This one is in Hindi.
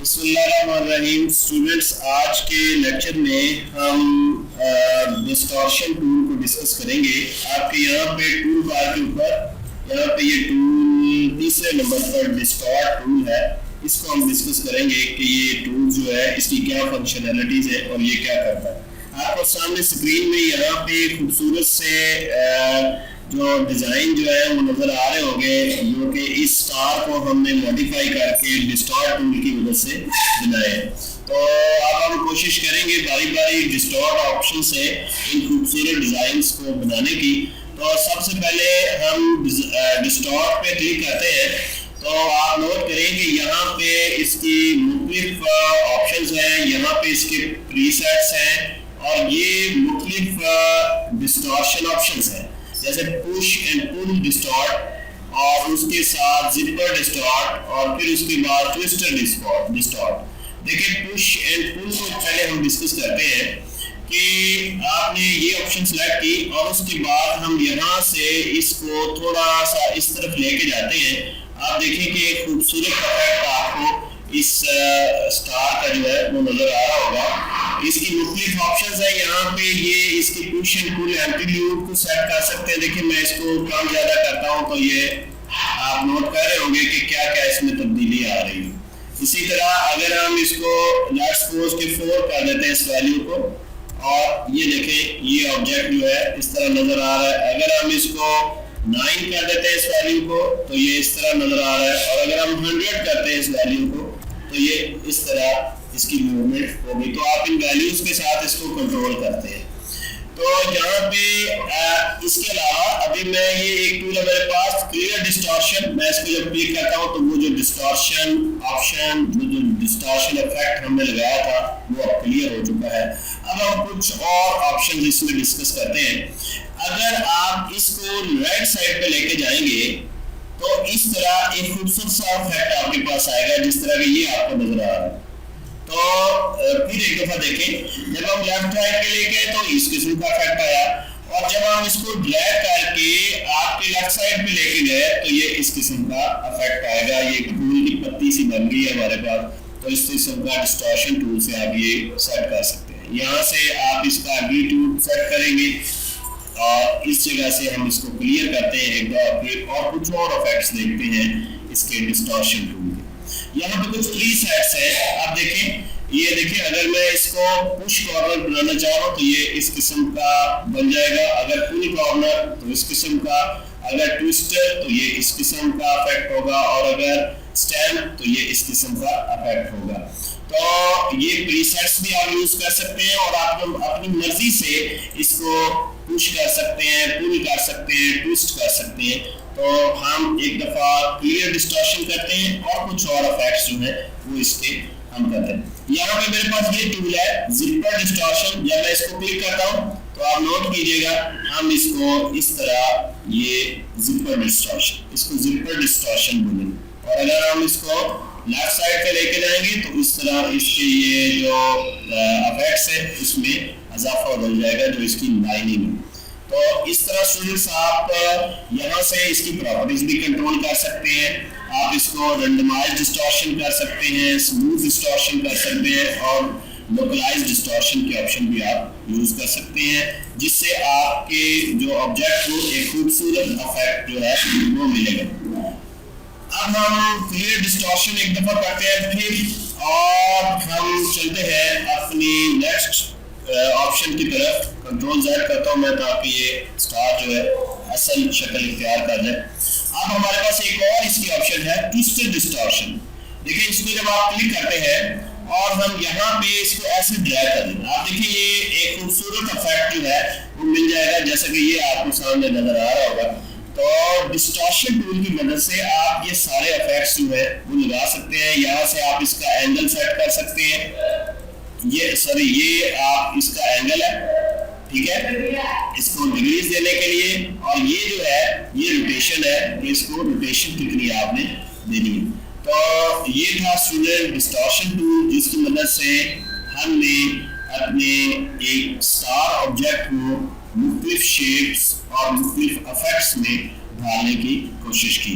बिस्मिल्लाहिर्रहमानिर्रहीम। स्टूडेंट्स, आज के लेक्चर में हम डिस्टॉर्शन टूल को डिस्कस करेंगे। आपके यहाँ पे टूल बार के ऊपर यहाँ पे ये टूल तीसरे नंबर पर डिस्टॉर्ट टूल है। इसको हम डिस्कस करेंगे कि ये टूल जो है इसकी क्या फंक्शनैलिटीज है और ये क्या करता है। आपको सामने स्क्रीन में यहाँ पे खूबसूरत से जो डिज़ाइन जो है वो नज़र आ रहे होंगे, जो कि इस स्टार को हमने मॉडिफाई करके डिस्टॉर्ट टूल की मदद से बनाए। तो अब हम कोशिश करेंगे बारी बारी डिस्टॉर्ट ऑप्शन से इन खूबसूरत डिज़ाइंस को बनाने की। तो सबसे पहले हम डिस्टॉर्ट पे क्लिक करते हैं। तो आप नोट करें कि यहाँ पे इसकी मुख्तलिफ ऑप्शंस हैं, यहाँ पे इसके प्रीसेट्स हैं और ये मुख्तलिफ डिस्टॉर्शन ऑप्शंस हैं, जैसे पुश एंड पुल डिस्टॉर्ट और उसके साथ जिपर डिस्टॉर्ट और फिर उसके बाद ट्विस्टर डिस्टॉर्ट। देखिए, पुश एंड पुल को पहले हम डिस्कस करते हैं कि आपने ये ऑप्शन सेलेक्ट की और उसके बाद हम यहाँ से इसको थोड़ा सा इस तरफ लेके जाते हैं। आप देखें कि एक खूबसूरत इफेक्ट आपको इस स्टार का जो है वो नजर आ रहा होगा। इसकी मुख्तलिफ ऑप्शंस है यहाँ पे। ये इसकी पुश एंड पुल एम्पलीट्यूड को सेट कर सकते हैं। देखिए, मैं इसको कम ज्यादा करता हूँ तो ये आप नोट कर रहे होंगे कि क्या क्या इसमें तब्दीली आ रही है। इसी तरह अगर हम इसको लेट्स सपोज के 4 कर देते हैं इस वैल्यू को, और ये देखें ये ऑब्जेक्ट जो है इस तरह नजर आ रहा है। अगर हम इसको 9 कर देते हैं इस वैल्यू को तो ये इस तरह नजर आ रहा है, और अगर हम 100 करते हैं इस वैल्यू को तो ये इस तरह इसकी मूवमेंट होगी। तो आप इन वैल्यूज के साथ इसको कंट्रोल करते हैं। तो यहाँ पे इसके अलावा अभी मैं ये एक टूल है मेरे पास, क्लियर डिस्टॉर्शन। मैं इसको जब क्लिक करता हूँ तो वो जो डिस्टॉर्शन ऑप्शन, जो डिस्टॉर्शन इफेक्ट हमने लगाया था वो अब क्लियर हो चुका है। अब हम कुछ और ऑप्शन इसमें डिस्कस करते हैं। अगर आप इसको राइट साइड पे लेके जाएंगे तो इस तरह एक खूबसूरत सा इफेक्ट आपके पास आएगा, जिस तरह के ये आपको नजर आ रहा है। तो फिर एक दफा देखें, जब हम लेफ्ट साइड पे लेके तो इस किस्म का इफेक्ट आया, और जब हम इसको ड्रैग करके आपके लेफ्ट साइड पे लेके गए तो ये इस किस्म का इफेक्ट आएगा। ये फूल की पत्ती सी बन गई है हमारे पास। तो इस किस्म का डिस्टॉर्शन टूल से आप ये सेट कर सकते हैं। यहाँ से आप इसका एम्पलीट्यूड सेट करेंगे और इस जगह से हम इसको क्लियर करते हैं एक बार, और कुछ और इफेक्ट्स देखते हैं इसके डिस्टॉर्शन टूल के। यहाँ पे कुछ प्रीसेट्स है, आप देखें। ये देखें, अगर मैं इसको पुश कॉर्नर बनाना चाह रहा हूँ तो ये इस किस्म का बन जाएगा, अगर पुल कॉर्नर तो इस किस्म का, अगर ट्विस्टर तो ये इस किस्म का इफेक्ट होगा, और अगर स्टैम्प तो ये इस किस्म का इफेक्ट होगा। तो ये प्रीसेट्स भी आप यूज कर सकते हैं और आप अपनी मर्जी से इसको पुश कर सकते हैं, पुल कर सकते हैं, ट्विस्ट कर सकते हैं। तो हम एक दफा क्लियर डिस्टॉर्शन करते हैं और कुछ और इफेक्ट्स जो है वो इसके हम करते हैं। यहाँ पे मेरे पास ये टूल है जिपर डिस्टॉर्शन। जब मैं इसको क्लिक करता हूँ तो आप नोट कीजिएगा, हम इसको इस तरह ये जिपर डिस्टॉर्शन, इसको जिपर डिस्टॉर्शन बोलेंगे। और अगर हम इसको लेफ्ट साइड पे लेके जाएंगे तो इस तरह इसके ये जो इफेक्ट्स है उसमें इजाफा हो जाएगा, जो इसकी लाइनिंग है। तो इस तरह स्टूडेंट्स आप यहाँ से इसकी प्रॉपर्टीज भी कंट्रोल कर सकते हैं। आप इसको रेंडमाइज डिस्टॉर्शन कर सकते हैं, स्मूथ डिस्टॉर्शन कर सकते हैं, और लोकलाइज डिस्टॉर्शन के ऑप्शन भी आप यूज कर सकते हैं, जिससे आपके जो ऑब्जेक्ट को एक खूबसूरत इफेक्ट जो है वो मिलेगा। अब हम क्लियर डिस्टॉर्शन एक दफा करते हैं फिर, और हम चलते हैं अपनी नेक्स्ट ऑप्शन की तरफ। कंट्रोल Z करता हूं मैं ताकि ये स्टार जो है असल शक्ल इख्तियार कर जाए। अब हमारे पास एक और इसकी ऑप्शन है ट्विस्टर डिस्टॉर्शन। देखिए, इसको जब आप क्लिक करते हैं और हम यहाँ पे इसको ऐसे ड्रैग कर दें, आप देखिए ये एक खूबसूरत इफेक्ट जो है वो मिल जाएगा, जैसा कि ये आपको सामने नजर आ रहा होगा। तो डिस्टॉर्शन टूल की मदद से आप ये सारे इफेक्ट्स जो है वो लगा सकते हैं। यहाँ से आप इसका एंगल सेट कर सकते हैं। ये आप इसका एंगल है, ठीक है, इसको डिग्रीज देने के लिए, और ये जो है ये रोटेशन है, इसको रोटेशन कितनी आपने देनी है। तो ये था स्टूडेंट डिस्टॉर्शन टूल, जिसकी मदद से हमने अपने एक स्टार ऑब्जेक्ट को मुख्तलिफ शेप्स और मुख्तलिफ इफेक्ट्स में ढालने की कोशिश की।